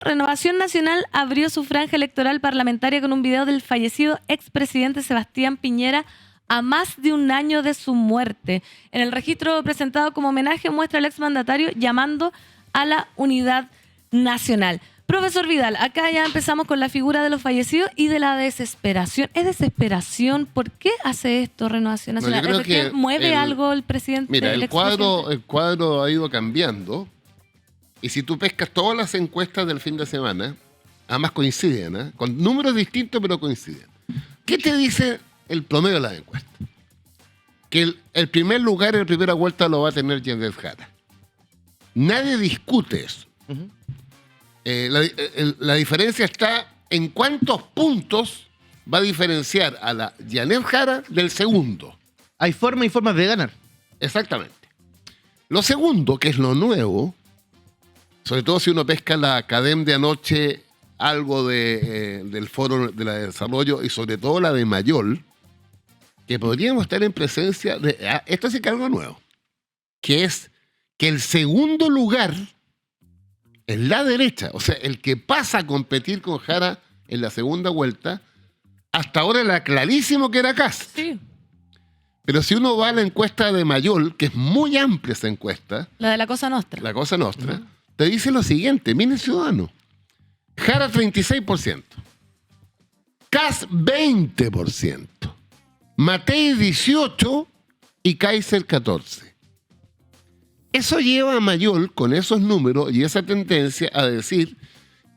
Renovación Nacional abrió su franja electoral parlamentaria con un video del fallecido expresidente Sebastián Piñera a más de un año de su muerte. En el registro presentado como homenaje muestra al exmandatario llamando a la unidad nacional. Profesor Vidal, acá ya empezamos con la figura de los fallecidos y de la desesperación. ¿Es desesperación? ¿Por qué hace esto Renovación Nacional? No, yo creo que ¿Mueve algo el presidente? Mira, el cuadro ha ido cambiando. Y si tú pescas todas las encuestas del fin de semana, ambas coinciden, ¿eh? Con números distintos, pero coinciden. ¿Qué te dice el promedio de las encuestas? Que el primer lugar en la primera vuelta lo va a tener Yanet Jara. Nadie discute eso. Uh-huh. La diferencia está en cuántos puntos va a diferenciar a la Yanet Jara del segundo. Hay formas y formas de ganar. Exactamente. Lo segundo, que es lo nuevo, sobre todo si uno pesca la academia de anoche, algo del foro de la desarrollo y sobre todo la de Mayol, que podríamos estar en presencia de... Esto sí que es algo nuevo, que es que el segundo lugar en la derecha, o sea, el que pasa a competir con Jara en la segunda vuelta, hasta ahora era clarísimo que era Kast. Sí. Pero si uno va a la encuesta de Mayol, que es muy amplia esa encuesta, La de la Cosa Nostra. la Cosa Nostra, te dice lo siguiente, miren ciudadano, Jara 36%, Kast 20%, Matei 18% y Kaiser 14%. Eso lleva a Mayol, con esos números y esa tendencia, a decir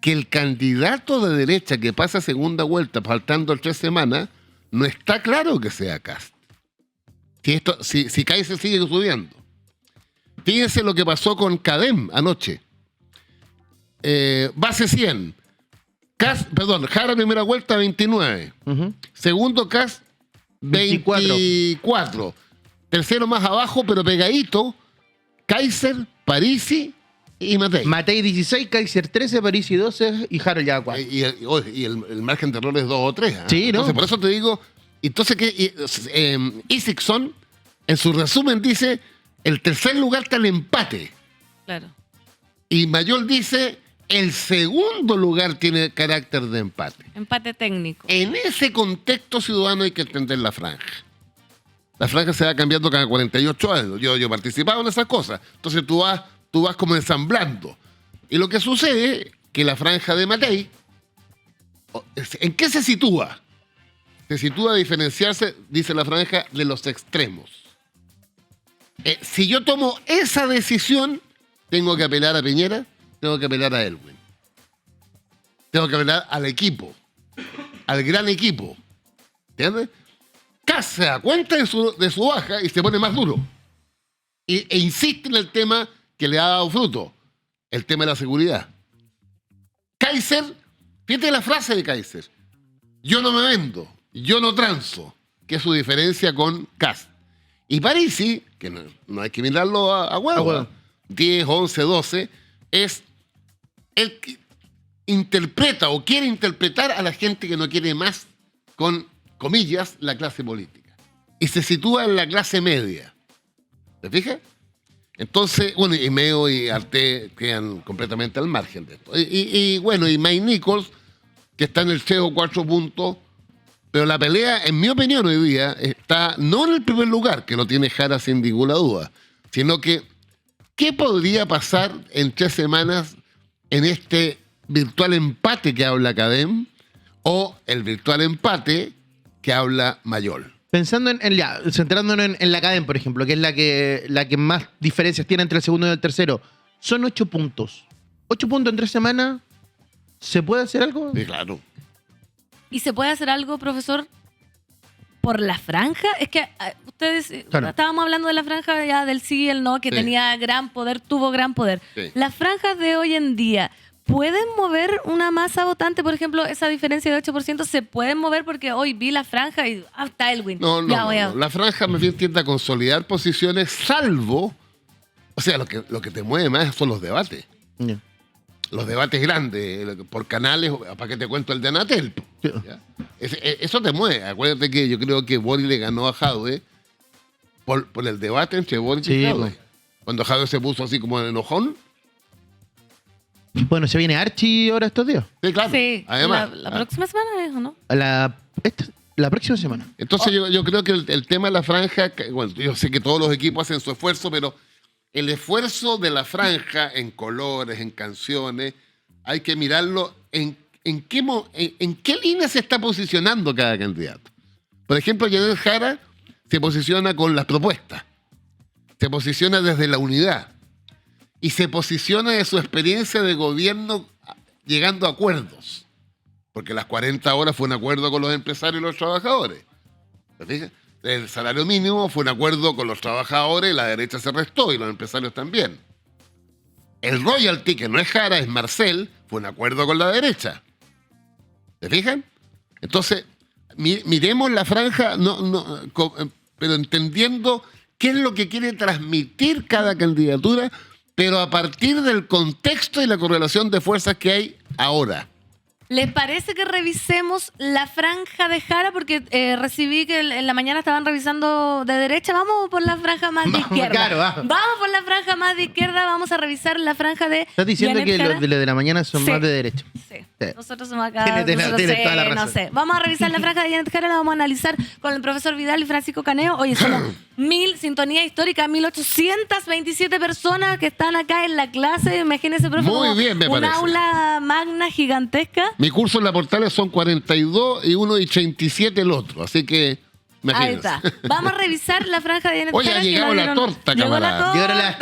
que el candidato de derecha que pasa a segunda vuelta, faltando 3 semanas, no está claro que sea Kast. Si Kaiser sigue subiendo. Fíjense lo que pasó con Cadem anoche. Base 100. Jara primera vuelta 29. Uh-huh. Segundo Kast 24. Tercero más abajo, pero pegadito, Kaiser, Parisi y Matei. Matei 16, Kaiser 13, Parisi 12 y Jara ya 4. Y el margen de error es 2 o 3. ¿Eh? Sí, ¿no? Entonces, por eso te digo, entonces que Isaacson, en su resumen, dice, el tercer lugar está el empate. Claro. Y Mayol dice, el segundo lugar tiene carácter de empate. Empate técnico. En ese contexto ciudadano hay que entender la franja. La franja se va cambiando cada 48 años. Yo participaba en esas cosas. Entonces tú vas como ensamblando. Y lo que sucede que la franja de Matei, ¿en qué se sitúa? Se sitúa a diferenciarse, dice la franja, de los extremos. Si yo tomo esa decisión, tengo que apelar a Piñera, tengo que apelar a Elwin. Tengo que apelar al equipo, al gran equipo. ¿Entiendes? Kast se da cuenta de su baja y se pone más duro. E insiste en el tema que le ha dado fruto, el tema de la seguridad. Kaiser, fíjate la frase de Kaiser, yo no me vendo, yo no transo, que es su diferencia con Kast. Y Parisi, que no hay que mirarlo a huevo, 10, 11, 12, es el que interpreta o quiere interpretar a la gente que no quiere más, con comillas, la clase política. Y se sitúa en la clase media. ¿Te fijas? Entonces, bueno, y Meo y Arte quedan completamente al margen de esto. Y Mike Nichols, que está en el 3 o 4 puntos, pero la pelea, en mi opinión, hoy día, está no en el primer lugar, que lo tiene Jara sin ninguna duda, sino que, ¿qué podría pasar en 3 semanas en este virtual empate que habla Cadem o el virtual empate que habla Mayol? Pensando centrándonos en la Cadem, por ejemplo, que es la que más diferencias tiene entre el segundo y el tercero, son 8 puntos. 8 puntos en 3 semanas, ¿se puede hacer algo? Sí, claro. ¿Y se puede hacer algo, profesor, por la franja? Es que ustedes, claro, estábamos hablando de la franja ya del sí y el no, que sí, tenía gran poder, tuvo gran poder. Sí. Las franjas de hoy en día, ¿pueden mover una masa votante? Por ejemplo, esa diferencia de 8%, ¿se pueden mover? Porque hoy vi la franja y está Elwin. No. La franja me tiende a consolidar posiciones, salvo, o sea, lo que te mueve más son los debates. Yeah. Los debates grandes, por canales, para que te cuento el de Anatel. ¿Ya? Eso te mueve. Acuérdate que yo creo que Boric le ganó a Jadwe por el debate entre Boric y Jadwe. Pues. Cuando Jadwe se puso así como en enojón, Bueno, se viene Archie ahora estos días. Sí, claro. Sí, Además. la próxima semana es, ¿o no? La próxima semana. Entonces yo creo que el tema de la franja, bueno, yo sé que todos los equipos hacen su esfuerzo, pero el esfuerzo de la franja en colores, en canciones, hay que mirarlo en qué línea se está posicionando cada candidato. Por ejemplo, Yanel Jara se posiciona con las propuestas, se posiciona desde la unidad y se posiciona de su experiencia de gobierno llegando a acuerdos. Porque las 40 horas fue un acuerdo con los empresarios y los trabajadores. ¿Te fijas? El salario mínimo fue un acuerdo con los trabajadores, la derecha se restó y los empresarios también. El royalty, que no es Jara, es Marcel, fue un acuerdo con la derecha. ¿Te fijan? Entonces, miremos la franja, pero entendiendo qué es lo que quiere transmitir cada candidatura, pero a partir del contexto y la correlación de fuerzas que hay ahora. ¿Les parece que revisemos la franja de Jara? Porque recibí que en la mañana estaban revisando de derecha. Vamos por la franja más de izquierda. Claro, Vamos por la franja más de izquierda. Vamos a revisar la franja de ¿Estás diciendo Yanel que Jara? los de la mañana son Sí. más de derecha? Sí. Sí. Nosotros somos acá. Tienes toda la No razón. sé. Vamos a revisar la franja de Yanel Jara. La vamos a analizar con el profesor Vidal y Francisco Caneo. Oye, somos 1000, sintonía histórica, 1827 personas que están acá en la clase. Imagínense, profe, Muy como bien, me un parece. aula magna gigantesca. Mi curso en la Portales son 42 y 1,87 el otro. Así que, Ahí imagínense. está. Vamos a revisar la franja de Yanel Oye, Jara. ha que llegado la torta, Llegó la camarada. torta. Llegaron las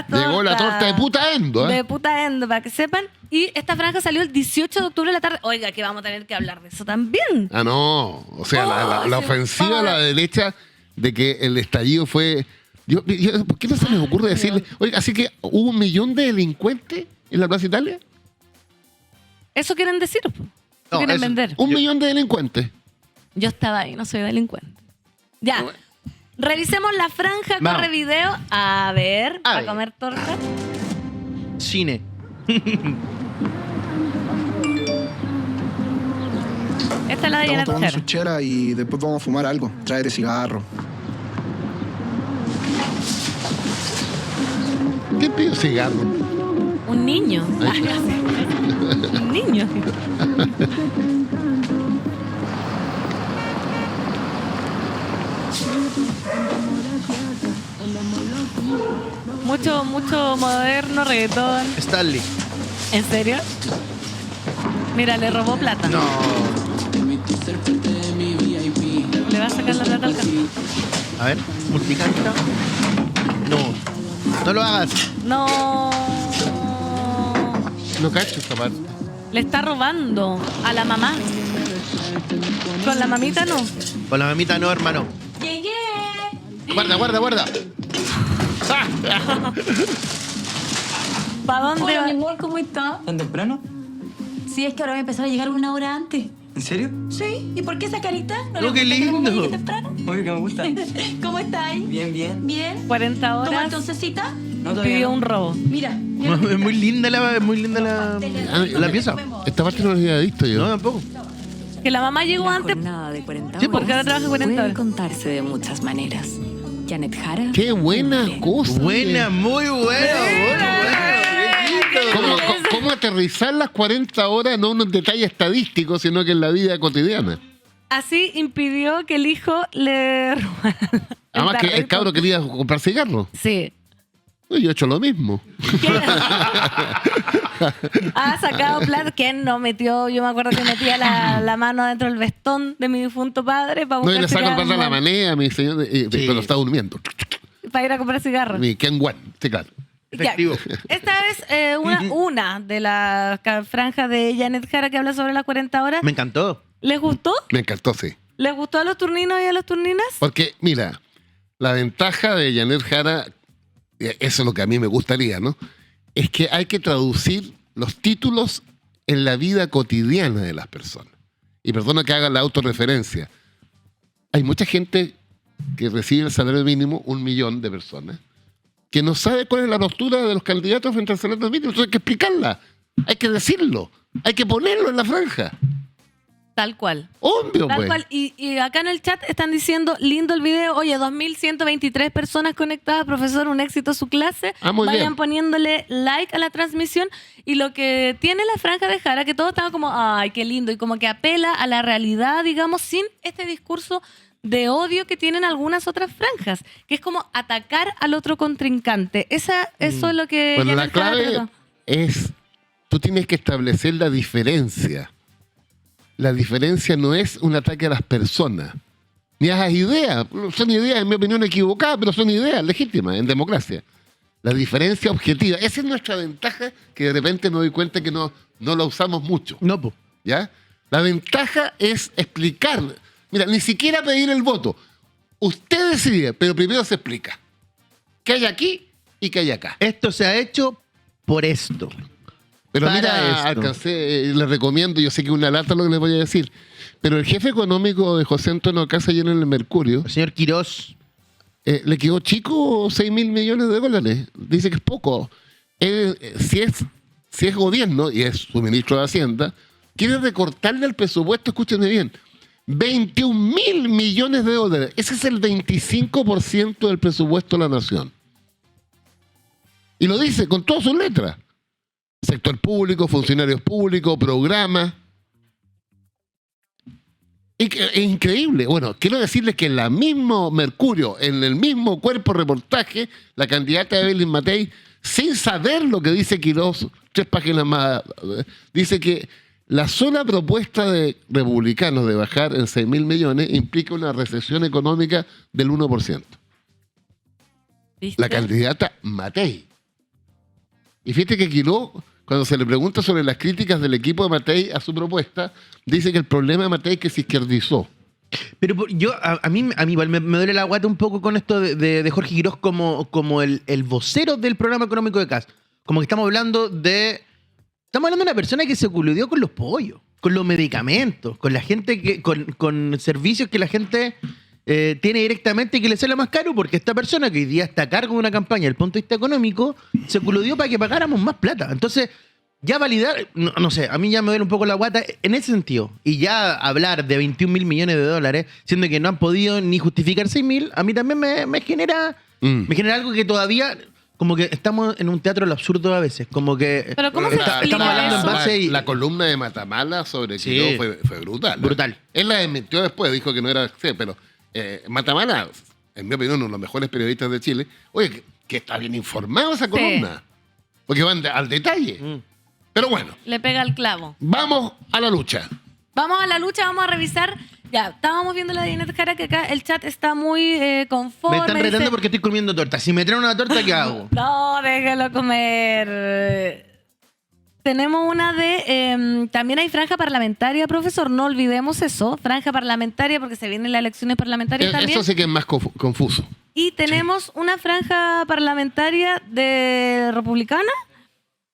tortas. Llegó la torta de puta endo, ¿eh? De puta endo, para que sepan. Y esta franja salió el 18 de octubre de la tarde. Oiga, que vamos a tener que hablar de eso también. Ah, no. O sea, la sí, ofensiva a la derecha de que el estallido fue... ¿Por qué no se les ocurre decirle? Oiga, así que hubo 1 millón de delincuentes en la Plaza Italia. Eso quieren decir, po. No, Quieren eso- vender. 1 millón de delincuentes. Yo estaba ahí, no soy delincuente. Ya. Bueno. Revisemos la franja, Vamos. corre video. A ver, A a ver. comer torta. Cine. Esta es la de Estamos Yanel tomando Jara. su chela y después vamos a fumar algo. Tráete cigarro. ¿Qué pidió cigarro? Un niño. Un niño. Mucho moderno, reggaetón. Stanley. ¿En serio? Mira, le robó plata. No. Le va a sacar la plata al carro. A ver, multicanta. No. No lo hagas. No. No cacho esta parte. Le está robando a la mamá. Con la mamita no. Con la mamita no, hermano. Llegué. Guarda, guarda, guarda. ¿Para dónde Hola, va? mi amor, ¿cómo estás? ¿Tan temprano? Sí, es que ahora voy a empezar a llegar 1 hora antes. ¿En serio? Sí, ¿y por qué esa carita? ¿No Oh, le qué gusta que la mamá lindo. llegue temprano? Obvio que me gusta. ¿Cómo estáis? Bien, bien. ¿Bien? 40 ¿Tomaste horas. oncecita? No, todavía Pidió no. un robo. Mira. Es muy linda la pieza. Esta parte no la había visto yo. No, tampoco. Que la mamá llegó La antes. jornada de 40 Sí, horas porque ahora trabaja 40 puede horas. contarse de muchas maneras. Janet Jara. Qué buena cosa. Buena, muy buena. Muy buena. Qué lindo. ¿Cómo aterrizar las 40 horas no en un detalle estadístico, sino que en la vida cotidiana? Así impidió que el hijo le robara. Además que el tarrito. cabro quería comprar cigarros. Sí. Yo he hecho lo mismo. Ha sacado plata. ¿Quién no metió? Yo me acuerdo que metía la mano dentro del vestón de mi difunto padre para No, y buscar le saco el cigarros, plata a la manea, mi señor, pero está durmiendo. para ir a comprar cigarros. Mi Ken Wan, sí, claro. Ya. Efectivo. Esta es una de las franjas de Yanel Jara que habla sobre las 40 horas. Me encantó. ¿Les gustó? Me encantó, sí. ¿Les gustó a los turninos y a las turninas? Porque, mira, la ventaja de Yanel Jara, eso es lo que a mí me gustaría, ¿no? Es que hay que traducir los títulos en la vida cotidiana de las personas. Y perdona que haga la autorreferencia. Hay mucha gente que recibe el salario mínimo, 1 millón de personas, que no sabe cuál es la postura de los candidatos frente al salario mínimo. Entonces hay que explicarla, hay que decirlo, hay que ponerlo en la franja. Tal cual. Obvio, Tal pues. cual. Y acá en el chat están diciendo, lindo el video, oye, 2.123 personas conectadas, profesor, un éxito su clase. Muy Vayan bien. poniéndole like a la transmisión. Y lo que tiene la franja de Jara, que todos estaban como, ay, qué lindo, y como que apela a la realidad, digamos, sin este discurso de odio que tienen algunas otras franjas, que es como atacar al otro contrincante. Eso es lo que... Bueno, la Janet Jara clave trató. es, tú tienes que establecer la diferencia. La diferencia no es un ataque a las personas, ni a las ideas. Son ideas, en mi opinión, equivocadas, pero son ideas legítimas en democracia. La diferencia objetiva. Esa es nuestra ventaja, que de repente me doy cuenta que no la usamos mucho. No, pues. ¿Ya? La ventaja es explicar. Mira, ni siquiera pedir el voto. Usted decide, pero primero se explica. ¿Qué hay aquí y qué hay acá? Esto se ha hecho por esto. Pero Para mira, esto. alcancé, les recomiendo, yo sé que es una lata lo que les voy a decir, pero el jefe económico de José Antonio Caz ayer en el Mercurio, El señor Quirós. le quedó chico 6.000 millones de dólares. Dice que es poco. Él, si es gobierno, y es su ministro de Hacienda, quiere recortarle el presupuesto, escúchenme bien, 21.000 millones de dólares. Ese es el 25% del presupuesto de la nación. Y lo dice con todas sus letras. Sector público, funcionarios públicos, programas. Es increíble. Bueno, quiero decirles que en la misma Mercurio, en el mismo cuerpo reportaje, la candidata Evelyn Matei, sin saber lo que dice Quirós, 3 páginas más, dice que la sola propuesta de republicanos de bajar en 6.000 millones implica una recesión económica del 1%. ¿Viste? La candidata Matei. Y fíjate que Quirós, cuando se le pregunta sobre las críticas del equipo de Matei a su propuesta, dice que el problema de Matei es que se izquierdizó. Pero a mí igual me duele la guata un poco con esto de Jorge Quirós como el vocero del programa económico de Caz. Como que estamos hablando de una persona que se coludió con los pollos, con los medicamentos, con la gente con servicios que la gente tiene directamente y que le sale más caro, porque esta persona que hoy día está a cargo de una campaña desde el punto de vista económico se coludió para que pagáramos más plata. Entonces, ya validar, no sé, a mí ya me duele un poco la guata en ese sentido. Y ya hablar de 21.000 millones de dólares, siendo que no han podido ni justificar 6.000, a mí también me genera algo que todavía, como que estamos en un teatro del absurdo a veces. Como que Pero ¿cómo se explica estamos hablando eso? en base y- La columna de Matamala sobre Sí. Quirós fue brutal. Brutal. Él la desmintió después, dijo que no era... Sí, pero Matamala, en mi opinión, uno de los mejores periodistas de Chile. Oye, que está bien informado esa columna. Porque van al detalle. Pero bueno, Le pega el clavo. vamos a la lucha. Vamos a la lucha, vamos a revisar. Ya, estábamos viendo la de Janet Jara, que acá el chat está muy conforme. me están retando dice, porque estoy comiendo torta. Si me traen una torta, ¿qué hago? no, déjalo comer. Tenemos una de... también hay franja parlamentaria, profesor. No olvidemos eso. Franja parlamentaria porque se vienen las elecciones parlamentarias también. Eso sí que es más confuso. Y tenemos una franja parlamentaria de republicana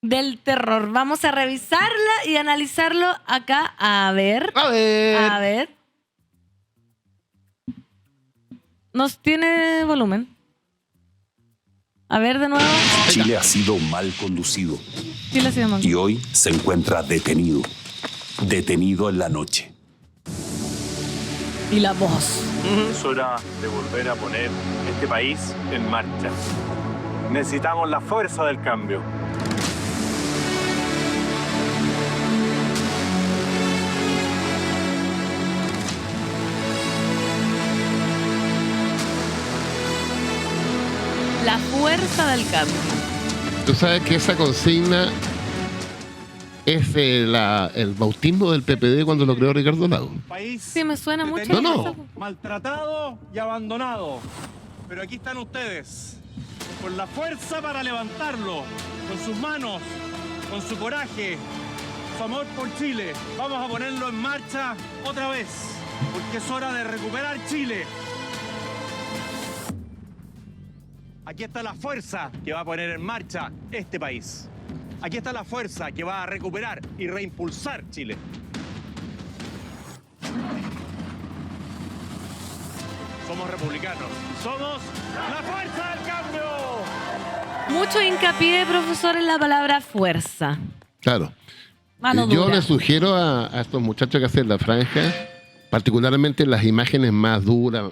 del terror. Vamos a revisarla y analizarlo acá. A ver. A ver. A ver. Nos tiene volumen. A ver de nuevo. Chile ha sido mal conducido Sí, lo hacemos. y hoy se encuentra detenido. Detenido en la noche. Y la voz. Es hora de volver a poner este país en marcha. Necesitamos la fuerza del cambio. La fuerza del cambio. Tú sabes que esa consigna es el bautismo del PPD cuando lo creó Ricardo Lagos. País Sí, me suena mucho. detenido, No. maltratado y abandonado. Pero aquí están ustedes, con la fuerza para levantarlo, con sus manos, con su coraje, su amor por Chile. Vamos a ponerlo en marcha otra vez, porque es hora de recuperar Chile. Aquí está la fuerza que va a poner en marcha este país. Aquí está la fuerza que va a recuperar y reimpulsar Chile. Somos republicanos. Somos la fuerza del cambio. Mucho hincapié, profesor, en la palabra fuerza. Claro. Mano Yo dura. les sugiero a estos muchachos que hacen la franja, particularmente las imágenes más duras,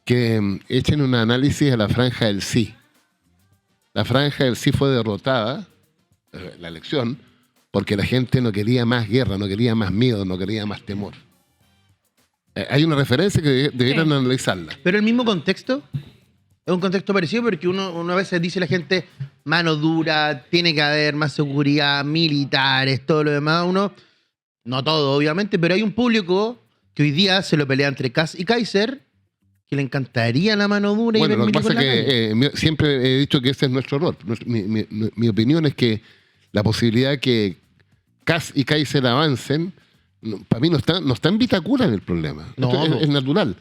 que echen un análisis a la franja del sí. La franja del sí fue derrotada, la elección, porque la gente no quería más guerra, no quería más miedo, no quería más temor. Hay una referencia que debieran Sí. analizarla. Pero el mismo contexto es un contexto parecido porque uno a veces dice la gente mano dura, tiene que haber más seguridad, militares, todo lo demás. Uno, no todo obviamente, pero hay un público que hoy día se lo pelea entre Kast y Kaiser que le encantaría la mano dura Bueno, y lo ver que milico pasa en la es calle. que siempre he dicho que ese es nuestro error. Mi opinión es que la posibilidad que Kast y Kaiser avancen, para mí no está en bitacura en el problema. No, Esto no. es natural.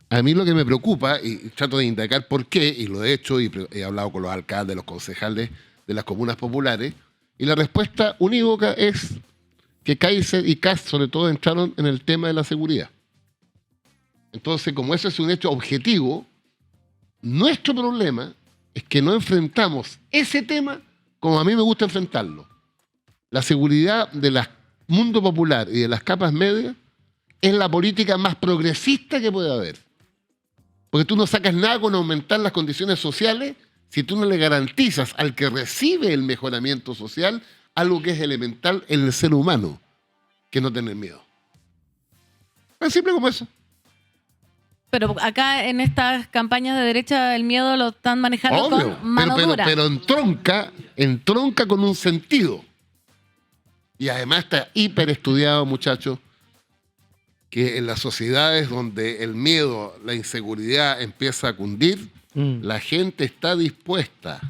A mí lo que me preocupa, y trato de indagar por qué, y lo he hecho, y he hablado con los alcaldes, los concejales de las comunas populares, y la respuesta unívoca es que Kaiser y Kast, sobre todo, entraron en el tema de la seguridad. Entonces, como eso es un hecho objetivo, nuestro problema es que no enfrentamos ese tema como a mí me gusta enfrentarlo. La seguridad del mundo popular y de las capas medias es la política más progresista que puede haber. Porque tú no sacas nada con aumentar las condiciones sociales si tú no le garantizas al que recibe el mejoramiento social algo que es elemental en el ser humano, que no tener miedo. Tan simple como eso. Pero acá en estas campañas de derecha el miedo lo están manejando Obvio, con mano dura. pero entronca con un sentido. Y además está hiper estudiado, muchachos, que en las sociedades donde el miedo, la inseguridad empieza a cundir, la gente está dispuesta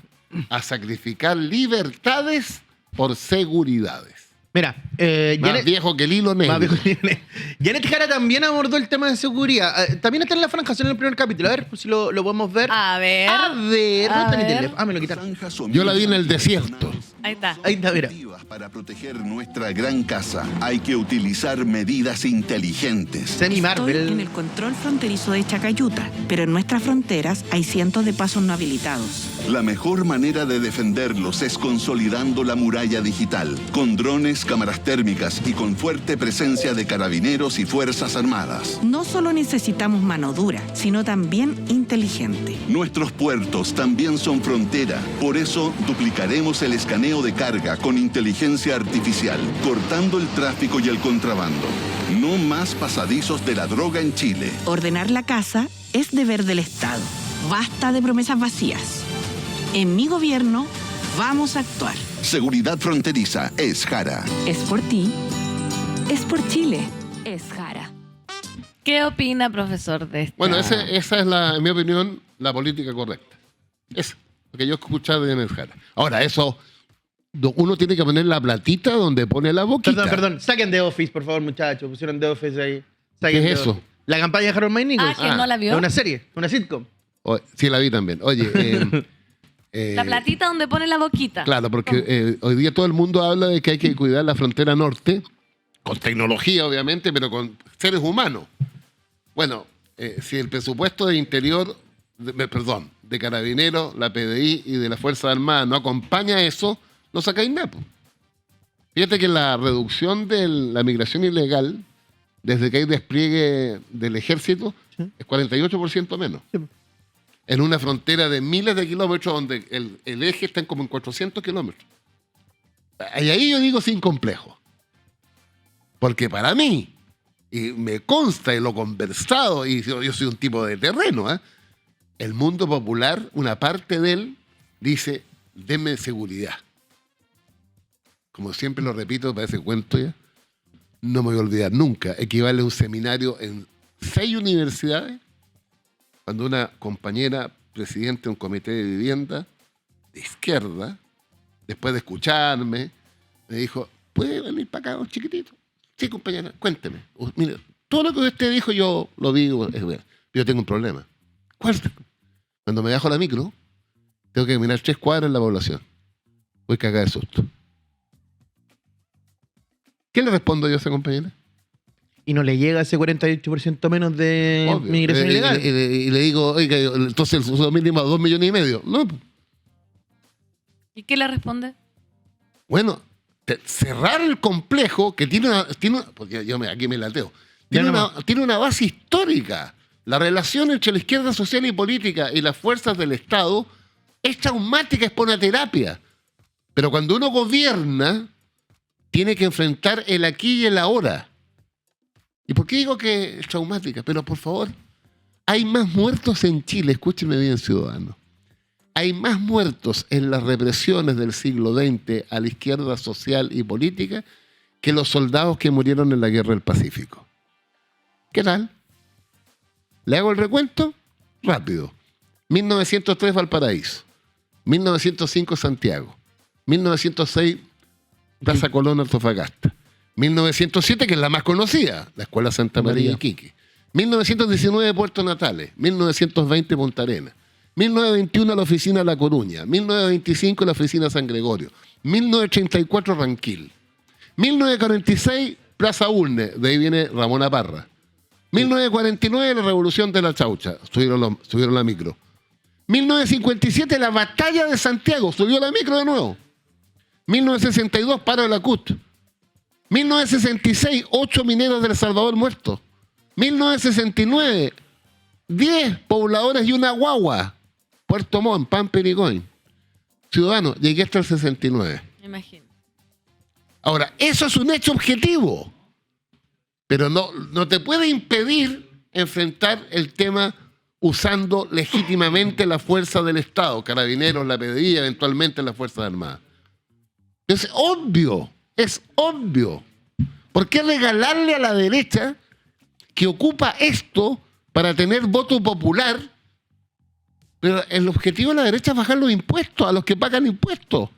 a sacrificar libertades por seguridades. Mira, Más viejo que el hilo negro. Más viejo que viene. Janet Jara también abordó el tema de seguridad. También está en la franja, en el primer capítulo. A ver pues, si lo podemos ver. A ver. ¿dónde está mi ver. teléfono? Ah, me lo quitaron. Yo la vi en el desierto. Ahí está. Ahí está, mira. Para proteger nuestra gran casa hay que utilizar medidas inteligentes. Semi Estoy en Marvel. el control fronterizo de Chacayuta, pero en nuestras fronteras hay cientos de pasos no habilitados. La mejor manera de defenderlos es consolidando la muralla digital, con drones, cámaras térmicas y con fuerte presencia de carabineros y fuerzas armadas. No solo necesitamos mano dura, sino también inteligente. Nuestros puertos también son frontera, por eso duplicaremos el escaneo de carga con inteligencia artificial, cortando el tráfico y el contrabando. No más pasadizos de la droga en Chile. Ordenar la casa es deber del Estado. Basta de promesas vacías. En mi gobierno vamos a actuar. Seguridad fronteriza es Jara. Es por ti, es por Chile, es Jara. ¿Qué opina, profesor, de esto? Bueno, esa es, en mi opinión, la política correcta. Esa, lo que yo he escuchado de Janet Jara. Ahora, eso, uno tiene que poner la platita donde pone la boquita. Perdón. Saquen The Office, por favor, muchachos. Pusieron The Office ahí. Saquen ¿Qué The es eso? Office. La campaña de Harold May Nichols. ¿Que no la vio? Es una serie, una sitcom. Sí, la vi también. Oye, La platita donde pone la boquita. claro, porque hoy día todo el mundo habla de que hay que cuidar la frontera norte, con tecnología, obviamente, pero con seres humanos. Bueno, si el presupuesto de Interior, de Carabineros, la PDI y de las Fuerzas Armadas no acompaña eso, no sacáis nada. Po. Fíjate que la reducción de la migración ilegal, desde que hay despliegue del ejército, es 48% menos. Sí. En una frontera de miles de kilómetros donde el eje está como en 400 kilómetros. Y ahí yo digo sin complejo. Porque para mí, y me consta y lo he conversado, y yo soy un tipo de terreno, el mundo popular, una parte de él, dice, denme seguridad. Como siempre lo repito, parece cuento ya, no me voy a olvidar nunca, equivale a un seminario en 6 universidades, cuando una compañera, presidente de un comité de vivienda, de izquierda, después de escucharme, me dijo, ¿puede venir para acá un chiquitito? Sí, compañera, cuénteme. Mire, todo lo que usted dijo yo lo digo, yo tengo un problema. ¿Cuál? Cuando me bajo la micro, tengo que caminar 3 cuadras en la población. Voy cagada de susto. ¿Qué le respondo yo a esa compañera? Y no le llega ese 48% menos de Obvio. migración ilegal. Y le digo, oiga, entonces el sueldo mínimo a 2,5 millones. No, ¿Y qué le responde? bueno, cerrar el complejo que tiene porque aquí me lateo, tiene una base histórica. La relación entre la izquierda social y política y las fuerzas del Estado es traumática, es por una terapia. Pero cuando uno gobierna, tiene que enfrentar el aquí y el ahora. ¿Y por qué digo que es traumática? Pero por favor, hay más muertos en Chile, escúcheme bien, ciudadanos. Hay más muertos en las represiones del siglo XX a la izquierda social y política que los soldados que murieron en la Guerra del Pacífico. ¿Qué tal? ¿Le hago el recuento? Rápido. 1903 Valparaíso. 1905 Santiago. 1906 Plaza Colón Antofagasta. 1907, que es la más conocida, la Escuela Santa María de Iquique. 1919 Puerto Natales. 1920 Punta Arenas. 1921 la oficina La Coruña. 1925 la oficina San Gregorio. 1934 Ranquil. 1946 Plaza Ulne, de ahí viene Ramón Parra. 1949 la revolución de la Chaucha, subieron la micro. 1957 la batalla de Santiago, subió la micro de nuevo. 1962 paro de la CUT. 1966 8 mineros de El Salvador muertos. 1969 10 pobladores y una guagua. Puerto Montt, Pampa y Irigoyen. Ciudadanos, llegué hasta el 69. Me imagino. Ahora, eso es un hecho objetivo, pero no te puede impedir enfrentar el tema usando legítimamente la fuerza del Estado, Carabineros, la PDI, eventualmente las Fuerzas Armadas. Es obvio. ¿Por qué regalarle a la derecha que ocupa esto para tener voto popular? Pero el objetivo de la derecha es bajar los impuestos a los que pagan impuestos.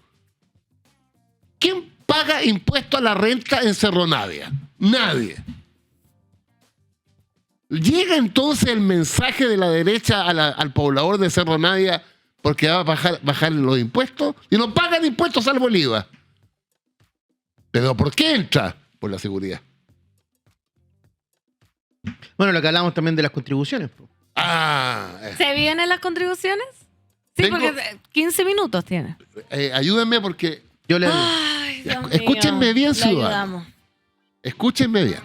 ¿Quién paga impuestos a la renta en Cerro Navia? Nadie. Llega entonces el mensaje de la derecha al poblador de Cerro Navia porque va a bajar los impuestos y no pagan impuestos salvo el IVA. ¿Pero por qué entra? Por la seguridad. Bueno, lo que hablamos también de las contribuciones. ¿Se vienen las contribuciones? Sí, porque 15 minutos tiene. Ayúdenme porque... Yo le Ay, Dios mío. Escúchenme bien, Le ciudadanos. ayudamos. Escúchenme bien.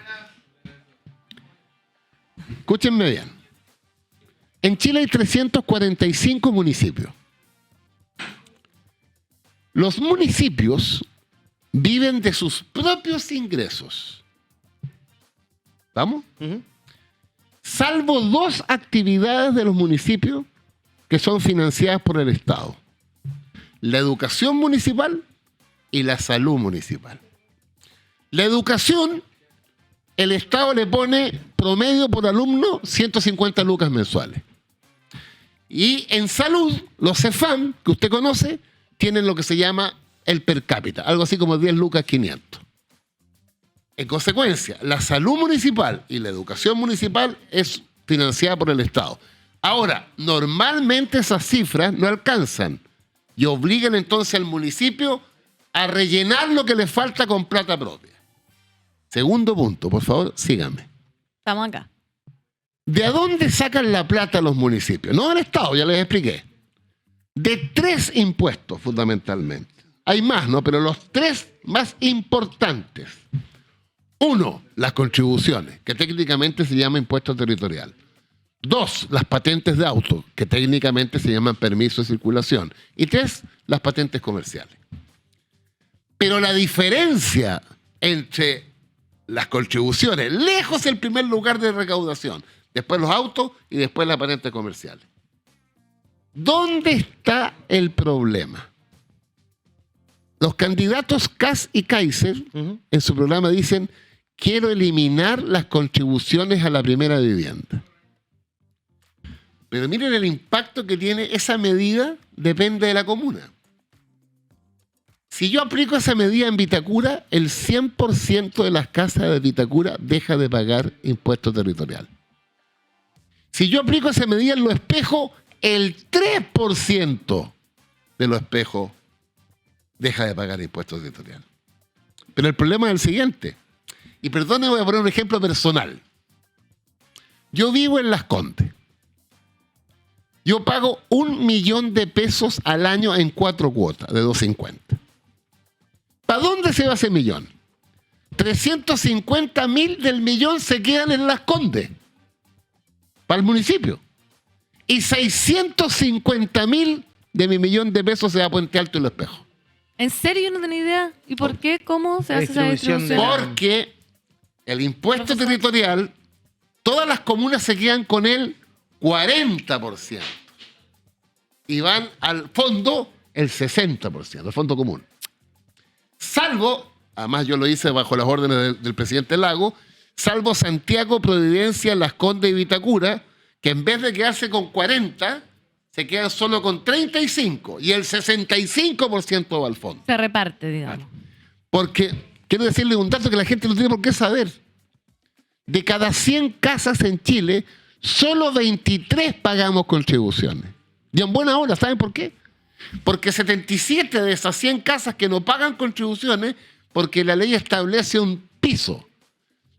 Escúchenme bien. En Chile hay 345 municipios. Los municipios viven de sus propios ingresos. ¿Vamos? Uh-huh. Salvo 2 actividades de los municipios que son financiadas por el Estado. La educación municipal y la salud municipal. La educación, el Estado le pone promedio por alumno 150 lucas mensuales. Y en salud, los CEFAM, que usted conoce, tienen lo que se llama el per cápita, algo así como 10 lucas 500. En consecuencia, la salud municipal y la educación municipal es financiada por el Estado. Ahora, normalmente esas cifras no alcanzan y obligan entonces al municipio a rellenar lo que le falta con plata propia. Segundo punto, por favor, síganme. Estamos acá. ¿De dónde sacan la plata los municipios? No del Estado, ya les expliqué. De 3 impuestos, fundamentalmente. Hay más, ¿no? Pero los 3 más importantes. 1, las contribuciones, que técnicamente se llama impuesto territorial. 2, las patentes de auto, que técnicamente se llaman permiso de circulación. Y 3, las patentes comerciales. Pero la diferencia entre las contribuciones, lejos el primer lugar de recaudación, después los autos y después las patentes comerciales. ¿Dónde está el problema? Los candidatos Kass y Kaiser en su programa dicen: quiero eliminar las contribuciones a la primera vivienda. Pero miren el impacto que tiene esa medida, depende de la comuna. Si yo aplico esa medida en Vitacura, el 100% de las casas de Vitacura deja de pagar impuesto territorial. Si yo aplico esa medida en Los Espejos, el 3% de Los Espejos deja de pagar impuestos territorial. Pero el problema es el siguiente. Y perdone, voy a poner un ejemplo personal. Yo vivo en Las Condes. Yo pago 1 millón de pesos al año en 4 cuotas de 250. ¿Para dónde se va ese millón? 350.000 del millón se quedan en Las Condes, para el municipio. Y 650.000 de mi millón de pesos se va a Puente Alto y Los Espejos. ¿En serio? Yo no tenía idea. ¿Y por qué? ¿Cómo se hace esa distribución distribución? de- Porque el impuesto territorial, todas las comunas se quedan con el 40%. Y van al fondo el 60%, el fondo común. Salvo, además yo lo hice bajo las órdenes del presidente Lago, salvo Santiago, Providencia, Las Condes y Vitacura, que en vez de quedarse con 40, se quedan solo con 35 y el 65% va al fondo. Se reparte, digamos. Porque quiero decirle un dato que la gente no tiene por qué saber. De cada 100 casas en Chile, solo 23 pagamos contribuciones. Y en buena hora, ¿saben por qué? Porque 77 de esas 100 casas que no pagan contribuciones, porque la ley establece un piso.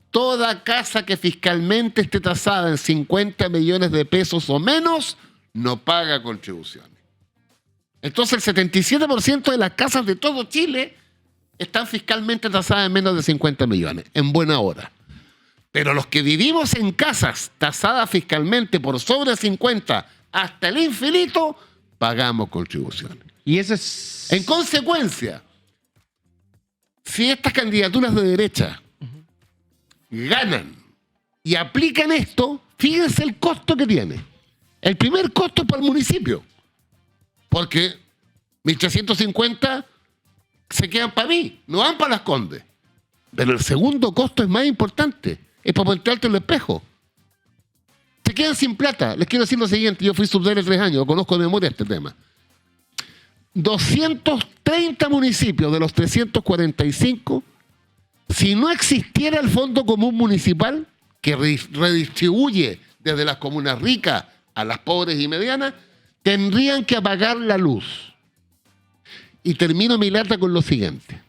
Toda casa que fiscalmente esté tasada en 50 millones de pesos o menos, no paga contribuciones. Entonces el 77% de las casas de todo Chile están fiscalmente tasadas en menos de 50 millones, en buena hora. Pero los que vivimos en casas tasadas fiscalmente por sobre 50 hasta el infinito, pagamos contribuciones. Y eso es... En consecuencia, si estas candidaturas de derecha ganan y aplican esto, fíjense el costo que tiene. El primer costo es para el municipio, porque 1.350 se quedan para mí, no van para Las Condes. Pero el segundo costo es más importante, es para Puente Alto y Los Espejos. Se quedan sin plata. Les quiero decir lo siguiente, yo fui subdere 3 años, conozco de memoria este tema. 230 municipios de los 345, si no existiera el Fondo Común Municipal, que redistribuye desde las comunas ricas a las pobres y medianas, tendrían que apagar la luz. Y termino mi lata con lo siguiente.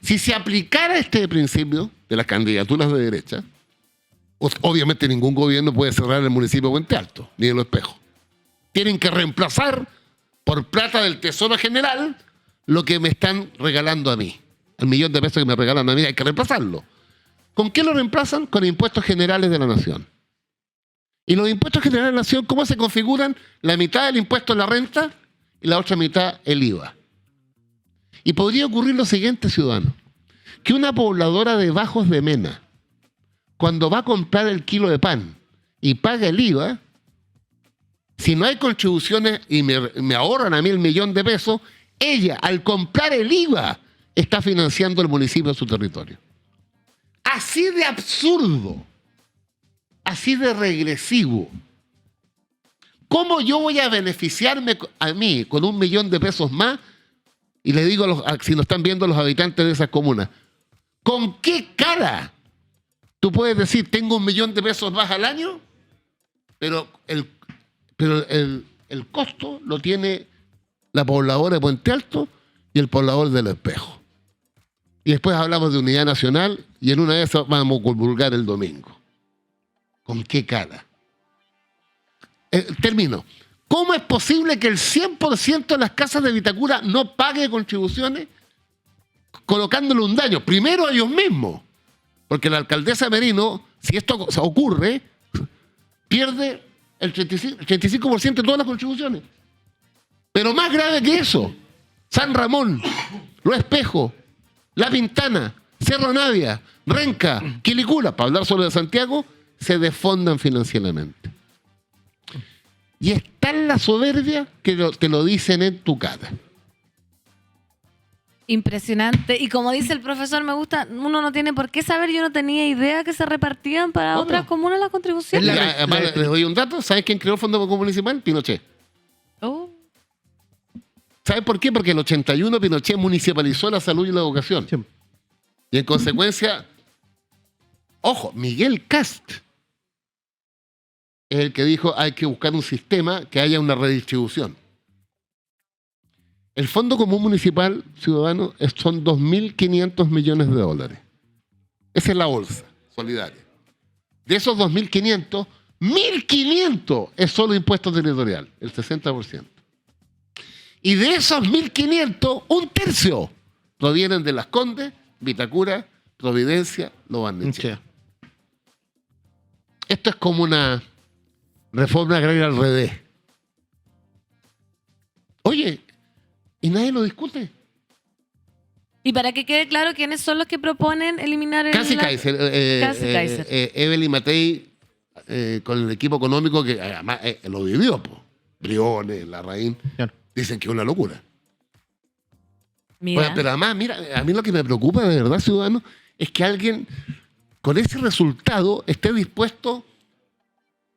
Si se aplicara este principio de las candidaturas de derecha, obviamente ningún gobierno puede cerrar el municipio de Puente Alto, ni de Los Espejos. Tienen que reemplazar por plata del Tesoro General lo que me están regalando a mí. El millón de pesos que me regalan a mí hay que reemplazarlo. ¿Con qué lo reemplazan? Con impuestos generales de la nación. Y los impuestos generales de la nación, ¿cómo se configuran? La mitad del impuesto a la renta y la otra mitad el IVA. Y podría ocurrir lo siguiente, ciudadano, que una pobladora de Bajos de Mena, cuando va a comprar el kilo de pan y paga el IVA, si no hay contribuciones y me ahorran a mí el millón de pesos, ella, al comprar el IVA, está financiando el municipio de su territorio. Así de absurdo, así de regresivo. ¿Cómo yo voy a beneficiarme a mí con un millón de pesos más? Y le digo, si lo están viendo los habitantes de esas comunas, ¿con qué cara tú puedes decir, tengo un millón de pesos más al año? Pero el costo lo tiene la pobladora de Puente Alto y el poblador de Los Espejos. Y después hablamos de unidad nacional y en una de esas vamos a comulgar el domingo. ¿Con qué cara? Termino. ¿Cómo es posible que el 100% de las casas de Vitacura no pague contribuciones colocándole un daño? Primero a ellos mismos. Porque la alcaldesa Merino, si esto ocurre, pierde el 35% de todas las contribuciones. Pero más grave que eso, San Ramón, Los Espejos, La Pintana, Cerro Navia, Renca, Quilicura, para hablar solo de Santiago, se desfondan financieramente. Y es tal la soberbia que te lo dicen en tu cara. Impresionante. Y como dice el profesor, me gusta, uno no tiene por qué saber, yo no tenía idea que se repartían para ¿Cómo? otras comunas las contribuciones. Y además, les doy un dato. ¿Sabes quién creó el Fondo Común Municipal? Pinochet. Oh. ¿Sabes por qué? Porque en el 81 Pinochet municipalizó la salud y la educación. Sí. Y en consecuencia, ojo, Miguel Kast es el que dijo hay que buscar un sistema que haya una redistribución. El Fondo Común Municipal, ciudadano, son 2.500 millones de dólares. Esa es la bolsa solidaria. De esos 2.500, 1.500 es solo impuesto territorial, el 60%. Y de esos 1.500, un tercio provienen de Las Condes, Vitacura, Providencia, Lo Barnechea. Esto es como una reforma agraria al revés. Oye, y nadie lo discute. Y para que quede claro quiénes son los que proponen eliminar el... Casi Kaiser. Evelyn Matei, con el equipo económico que además lo vivió, po. Briones, Larraín, Claro. dicen que es una locura. Mira. Bueno, pero además, mira, a mí lo que me preocupa de verdad, ciudadano, es que alguien con ese resultado esté dispuesto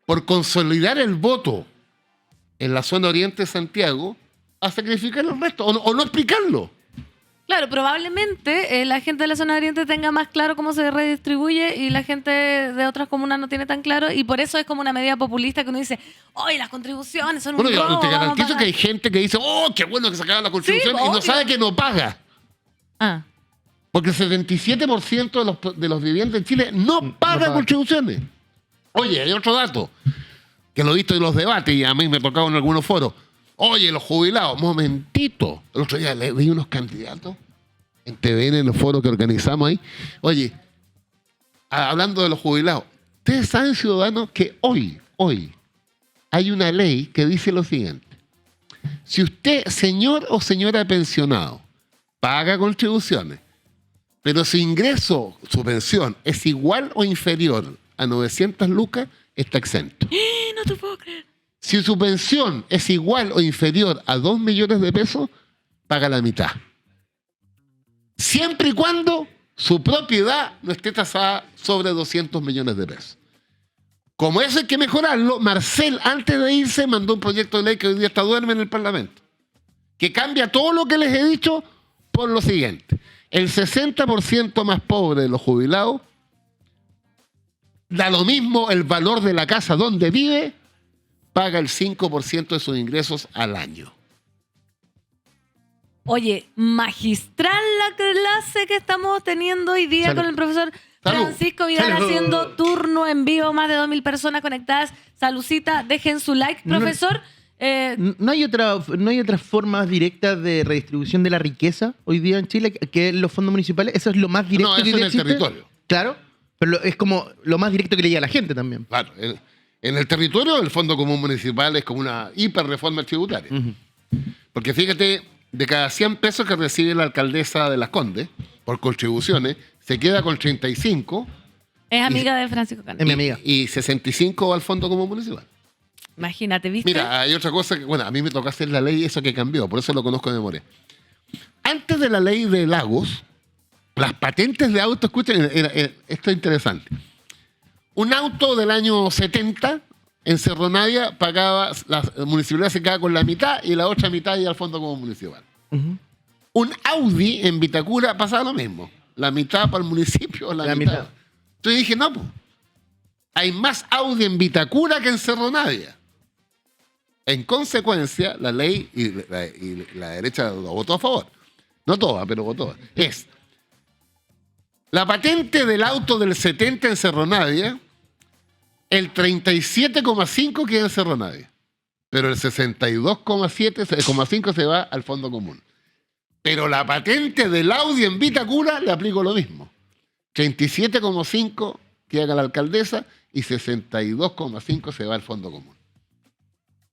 por consolidar el voto en la zona oriente de Santiago a sacrificar el resto o no explicarlo. Claro, probablemente la gente de la zona oriente tenga más claro cómo se redistribuye y la gente de otras comunas no tiene tan claro, y por eso es como una medida populista que uno dice, oye, las contribuciones son un Bueno, yo robo, te vamos a garantizo pagar". que hay gente que dice, oh, qué bueno que se acaba la contribución, Sí, y no obvio. sabe que no paga. Ah, Porque el 77% de los vivientes en Chile no pagan pagan. contribuciones. Oye, hay otro dato, que lo he visto en los debates y a mí me tocaba en algunos foros. Oye, los jubilados, momentito. El otro día leí unos candidatos en TVN, en los foros que organizamos ahí. Oye, hablando de los jubilados, ustedes saben, ciudadanos, que hoy hay una ley que dice lo siguiente. Si usted, señor o señora pensionado, paga contribuciones, pero su ingreso, su pensión, es igual o inferior a 900 lucas, está exento. no te puedo creer. Si su pensión es igual o inferior a 2 millones de pesos, paga la mitad. Siempre y cuando su propiedad no esté tasada sobre 200 millones de pesos. Como eso hay que mejorarlo, Marcel, antes de irse, mandó un proyecto de ley que hoy día está duerme en el Parlamento, que cambia todo lo que les he dicho por lo siguiente. El 60% más pobre de los jubilados, da lo mismo el valor de la casa donde vive, paga el 5% de sus ingresos al año. Oye, magistral la clase que estamos teniendo hoy día Salud. con el profesor Salud. Francisco Vidal Salud. haciendo turno en vivo, más de 2.000 personas conectadas. Saludcita, dejen su like, No. profesor. ¿No hay otras formas directas de redistribución de la riqueza hoy día en Chile que los fondos municipales? ¿Eso es lo más directo No, que eso hoy día en el existe? territorio. Claro, pero es como lo más directo que le llega a la gente también. Claro, en el territorio el Fondo Común Municipal es como una hiperreforma tributaria. Ujú. Porque fíjate, de cada 100 pesos que recibe la alcaldesa de Las Condes por contribuciones, se queda con 35 Es amiga de Francisco Cano. Es mi amiga. y 65 va al Fondo Común Municipal. Imagínate, ¿viste? Mira, hay otra cosa que, bueno, a mí me tocó hacer la ley, eso que cambió, por eso lo conozco de memoria. Antes de la ley de lagos, las patentes de auto, escuchen, esto es interesante. Un auto del año 70 en Cerro Navia pagaba, la municipalidad se quedaba con la mitad y la otra mitad iba al Fondo Común Municipal. Ujú. Un Audi en Vitacura pasaba lo mismo. La mitad para el municipio, la mitad. mitad. Entonces dije, no, pues, hay más Audi en Vitacura que en Cerro Navia. En consecuencia, la ley y la derecha lo votó a favor. No toda, pero votó. Es la patente del auto del 70 en Cerro Navia, el 37,5 queda en Cerro Navia, pero el 62,5 se va al Fondo Común. Pero la patente del Audi en Vitacura le aplico lo mismo. 37,5 queda a la alcaldesa y 62,5 se va al Fondo Común.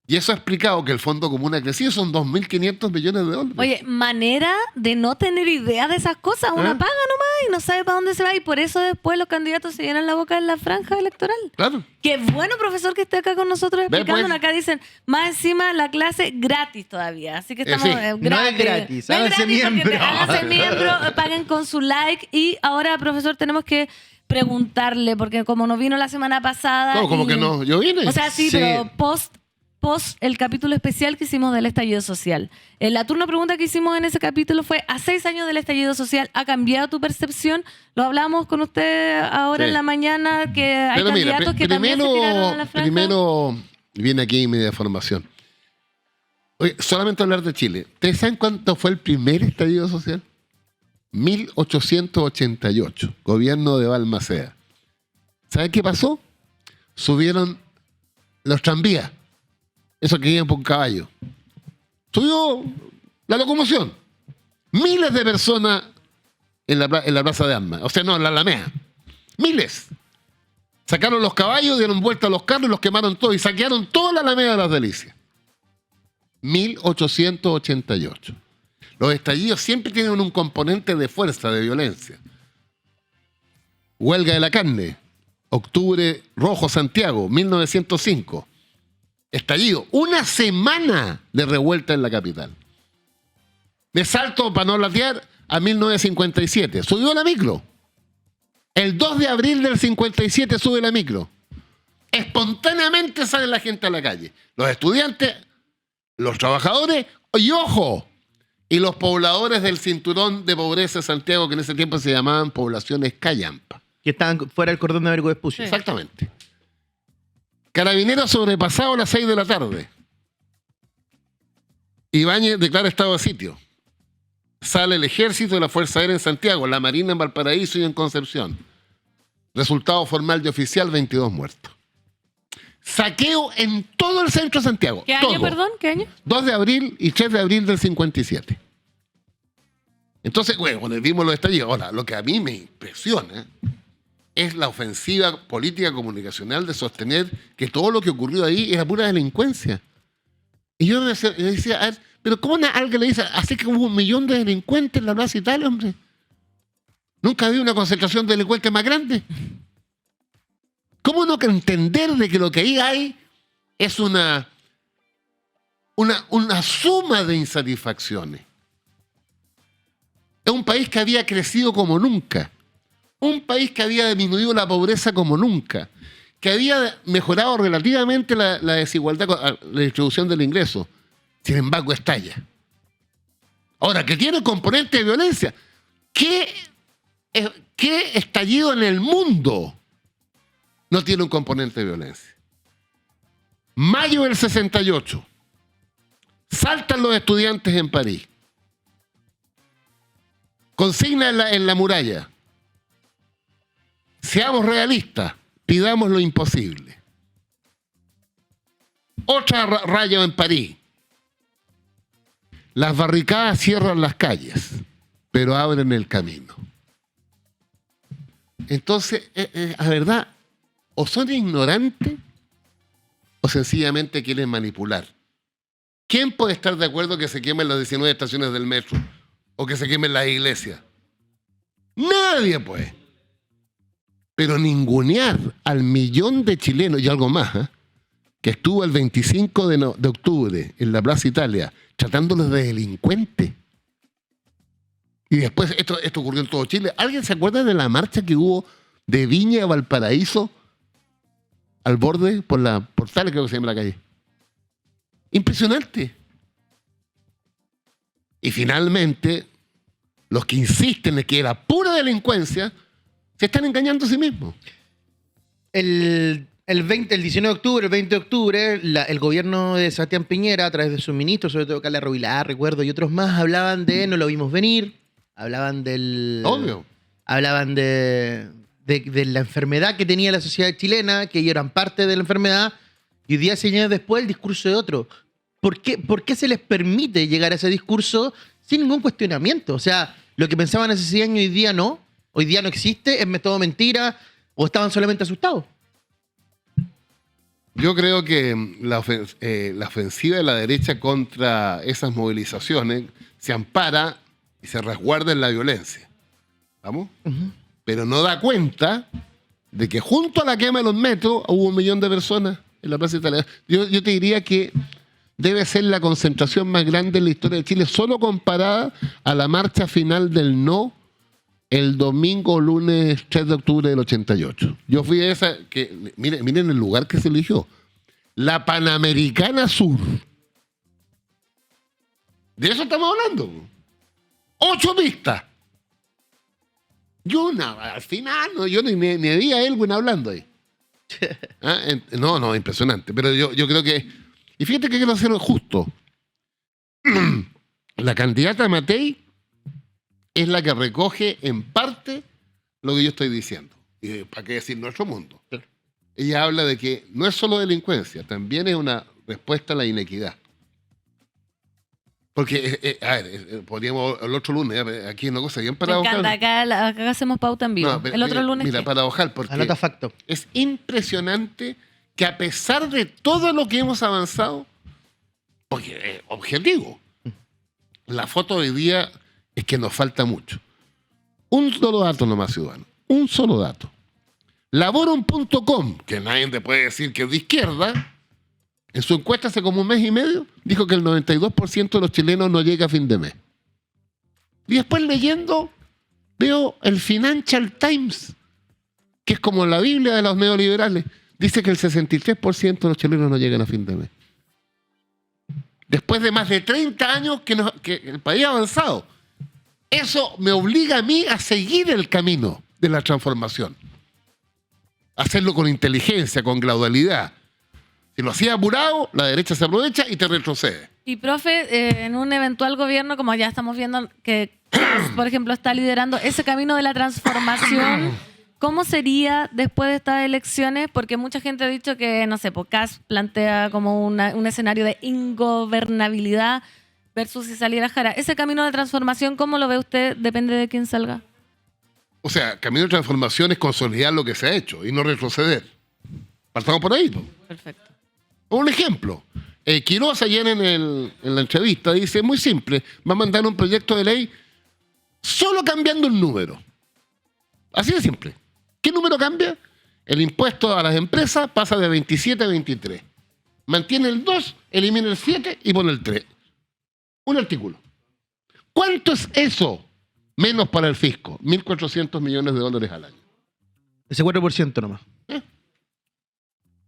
Y eso ha explicado que el Fondo Común ha crecido, son 2.500 millones de dólares. Oye, manera de no tener idea de esas cosas. Uno ¿Ah? paga nomás y no sabe para dónde se va. Y por eso después los candidatos se llenan la boca en la franja electoral. Claro. Qué bueno, profesor, que esté acá con nosotros Ve, explicándonos. pues. Acá dicen, más encima la clase gratis todavía. Así que estamos Sí. No es gratis, No es háganse gratis porque miembro. háganse miembro, paguen con su like. Y ahora, profesor, tenemos que preguntarle, porque como no vino la semana pasada... ¿Cómo? ¿Cómo y- que no? ¿Yo vine? O sea, sí, Sí. pero post el capítulo especial que hicimos del estallido social. La turno pregunta que hicimos en ese capítulo fue, a 6 años del estallido social, ¿ha cambiado tu percepción? Lo hablamos con usted ahora Sí. en la mañana, que hay Pero mira, candidatos que también se tiraron a la franja. primero viene aquí media formación. Oye, solamente hablar de Chile. ¿Ustedes saben cuánto fue el primer estallido social? 1888, gobierno de Balmaceda. ¿Saben qué pasó? Subieron los tranvías, esos que iban por un caballo. Subió la locomoción. Miles de personas en la Plaza de Armas. O sea, no, en la Alameda. Miles. Sacaron los caballos, dieron vuelta a los carros y los quemaron todos. Y saquearon toda la Alameda de las Delicias. 1888. Los estallidos siempre tienen un componente de fuerza, de violencia. Huelga de la carne. Octubre Rojo, Santiago, 1905. Estallido. Una semana de revuelta en la capital. De Salto, para no latear, a 1957. Subió la micro. El 2 de abril del 57 sube la micro. Espontáneamente sale la gente a la calle. Los estudiantes, los trabajadores y, ojo, y los pobladores del cinturón de pobreza de Santiago, que en ese tiempo se llamaban poblaciones callampa. Que estaban fuera del cordón de Américo Vespucio. Sí. Exactamente. Carabineros sobrepasado a las 6 de la tarde. Ibáñez declara estado de sitio. Sale el ejército y la Fuerza Aérea en Santiago, la Marina en Valparaíso y en Concepción. Resultado formal y oficial, 22 muertos. Saqueo en todo el centro de Santiago. ¿Qué año, todo. perdón? ¿Qué año? 2 de abril y 3 de abril del 57. Entonces, bueno, cuando vimos los estallidos, ahora, lo que a mí me impresiona es la ofensiva política comunicacional de sostener que todo lo que ocurrió ahí era pura delincuencia. Y yo decía, a ver, pero ¿cómo alguien le dice, así que hubo 1 millón de delincuentes en la Plaza Italia, hombre? Nunca había una concentración de delincuentes más grande. ¿Cómo no entender de que lo que ahí hay es una suma de insatisfacciones? Es un país que había crecido como nunca. Un país que había disminuido la pobreza como nunca. Que había mejorado relativamente la desigualdad, la distribución del ingreso. Sin embargo, estalla. Ahora, que tiene componente de violencia. ¿Qué estallido en el mundo no tiene un componente de violencia? Mayo del 68. Saltan los estudiantes en París. Consigna en la muralla. Seamos realistas, pidamos lo imposible. Otra raya en París. Las barricadas cierran las calles, pero abren el camino. Entonces, la verdad, o son ignorantes o sencillamente quieren manipular. ¿Quién puede estar de acuerdo que se quemen las 19 estaciones del metro o que se quemen las iglesias? Nadie puede. Pero ningunear al 1 millón de chilenos y algo más, que estuvo el 25 de octubre en la Plaza Italia tratándolos de delincuentes. Y después esto ocurrió en todo Chile. ¿Alguien se acuerda de la marcha que hubo de Viña a Valparaíso al borde por Portales, creo que se llama la calle? Impresionante. Y finalmente, los que insisten en que era pura delincuencia se están engañando a sí mismos. El 19 de octubre, el 20 de octubre, el gobierno de Sebastián Piñera, a través de sus ministros, sobre todo Carla Rubilar, recuerdo, y otros más, hablaban de no lo vimos venir, hablaban del... Obvio. Hablaban de la enfermedad que tenía la sociedad chilena, que ellos eran parte de la enfermedad, y 10 años después el discurso de otro. ¿Por qué se les permite llegar a ese discurso sin ningún cuestionamiento? O sea, lo que pensaban hace 6 años hoy día no existe, es todo mentira, o estaban solamente asustados. Yo creo que la ofensiva de la derecha contra esas movilizaciones se ampara y se resguarda en la violencia. ¿Vamos? Uh-huh. Pero no da cuenta de que junto a la quema de los metros hubo 1 millón de personas en la Plaza Italia. Yo te diría que debe ser la concentración más grande en la historia de Chile, solo comparada a la marcha final del no el domingo o lunes 3 de octubre del 88. Yo fui a esa, que miren el lugar que se eligió. La Panamericana Sur. De eso estamos hablando. 8 pistas. Al final, yo ni vi a Elwin hablando ahí. No, impresionante. Pero yo creo que... Y fíjate que quiero hacerlo justo. La candidata Matei es la que recoge en parte lo que yo estoy diciendo. Y ¿para qué decir nuestro mundo? Claro. Ella habla de que no es solo delincuencia, también es una respuesta a la inequidad. Porque, a ver, podríamos el otro lunes, aquí es una cosa bien Me paradojal. encanta, acá hacemos pauta en vivo. No, pero el otro lunes. Mira, ¿qué? paradojal, porque Anota facto. es impresionante que a pesar de todo lo que hemos avanzado, porque objetivo, la foto de hoy día es que nos falta mucho. Un solo dato nomás, ciudadano. Un solo dato. Laborum.com, que nadie te puede decir que es de izquierda, en su encuesta hace como un mes y medio, dijo que el 92% de los chilenos no llega a fin de mes. Y después leyendo, veo el Financial Times, que es como la Biblia de los neoliberales, dice que el 63% de los chilenos no llegan a fin de mes. Después de más de 30 años que el país ha avanzado. Eso me obliga a mí a seguir el camino de la transformación. Hacerlo con inteligencia, con gradualidad. Si lo hacía apurado, la derecha se aprovecha y te retrocede. Y, profe, en un eventual gobierno, como ya estamos viendo que, por ejemplo, está liderando ese camino de la transformación, ¿cómo sería después de estas elecciones? Porque mucha gente ha dicho que, no sé, Kast plantea como un escenario de ingobernabilidad versus si saliera Jara. Ese camino de transformación, ¿cómo lo ve usted? Depende de quién salga. O sea, camino de transformación es consolidar lo que se ha hecho y no retroceder. Partamos por ahí, ¿no? Perfecto. Un ejemplo. Quiroz ayer en la entrevista dice, muy simple, va a mandar un proyecto de ley solo cambiando un número. Así de simple. ¿Qué número cambia? El impuesto a las empresas pasa de 27 a 23. Mantiene el 2, elimina el 7 y pone el 3. Un artículo. ¿Cuánto es eso? Menos para el fisco. 1.400 millones de dólares al año. Ese 4% nomás.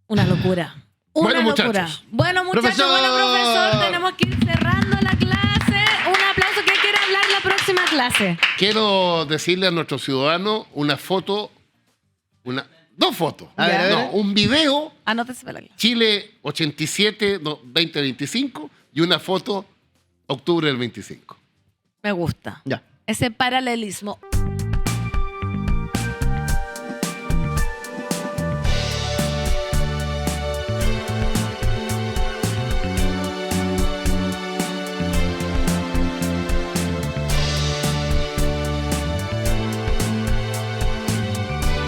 Una locura. Una Bueno, locura. muchachos. Bueno, muchachos, ¡Profesor! bueno, profesor. Tenemos que ir cerrando la clase. Un aplauso. ¿Quién quiere hablar la próxima clase? Quiero decirle a nuestros ciudadanos una foto, dos fotos. A ver, a ver. No, un video, Anótese para la clase. Chile 87, 2025, y una foto, octubre del 25. Me gusta. Ya. Ese paralelismo.